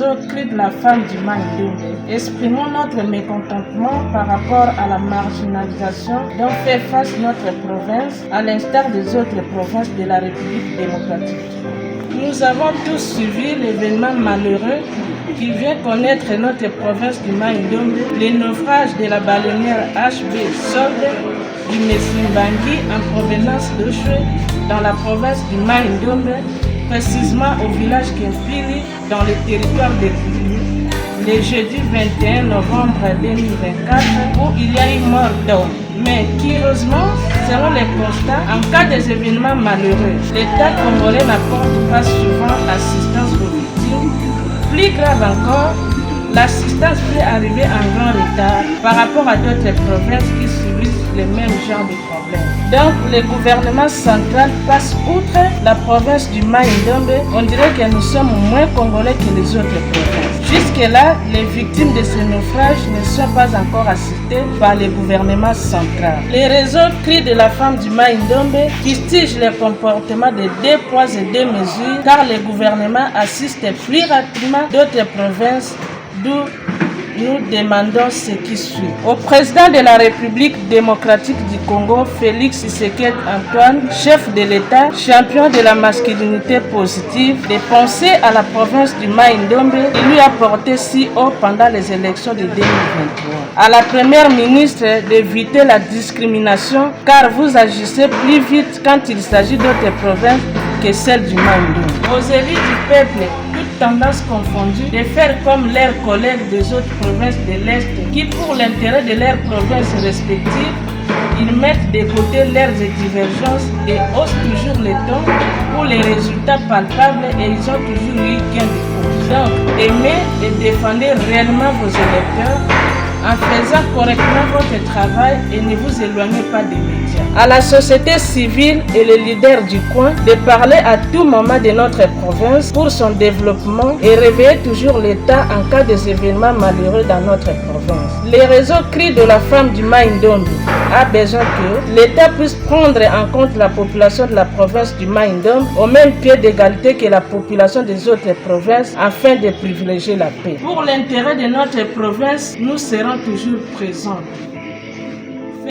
réseau cri de la femme du Mai-Ndombe, exprimons notre mécontentement par rapport à la marginalisation dont fait face notre province, à l'instar des autres provinces de la République démocratique. Nous avons tous suivi l'événement malheureux qui vient connaître notre province du Mai-Ndombe, le naufrage de la baleinière HB Solde du Messimbangui en provenance d'Oshwe dans la province du Mai-Ndombe, précisément au village Kempili dans le territoire de Kouliou, le jeudi 21 novembre 2024, où il y a eu mort d'homme. Mais curieusement, selon les constats, en cas des événements malheureux, l'État congolais n'apporte pas souvent l'assistance aux victimes. Plus grave encore, l'assistance peut arriver en grand retard par rapport à d'autres provinces qui subissent les mêmes genres de problèmes. Donc le gouvernement central passe outre la province du Mai-Ndombe. On dirait que nous sommes moins congolais que les autres provinces. Jusque-là, les victimes de ce naufrage ne sont pas encore assistées par le gouvernement central. Les réseaux cris de la femme du Mai-Ndombe fustigent le comportement de 2 poids et 2 mesures car le gouvernement assiste plus rapidement d'autres provinces, d'où nous demandons ce qui suit. Au président de la République démocratique du Congo, Félix Tshisekedi Antoine, chef de l'État, champion de la masculinité positive, de penser à la province du Mai-Ndombe et lui a porté si haut pendant les élections de 2023. À la première ministre d'éviter la discrimination car vous agissez plus vite quand il s'agit d'autres provinces que celle du Mai-Ndombe. Aux élus du peuple, toutes tendances confondues, de faire comme leurs collègues des autres provinces de l'Est qui, pour l'intérêt de leurs provinces respectives, ils mettent de côté leurs divergences et haussent toujours les tons pour les résultats palpables et ils ont toujours eu gain de cause. Donc, aimez et défendez réellement vos électeurs en faisant correctement votre travail et ne vous éloignez pas des médias. À la société civile et les leaders du coin de parler à tout moment de notre province pour son développement et réveiller toujours l'État en cas des événements malheureux dans notre province. Les réseaux cris de la femme du Mai-Ndombe a besoin que l'État puisse prendre en compte la population de la province du Mai-Ndombe au même pied d'égalité que la population des autres provinces afin de privilégier la paix. Pour l'intérêt de notre province, nous serons toujours présents.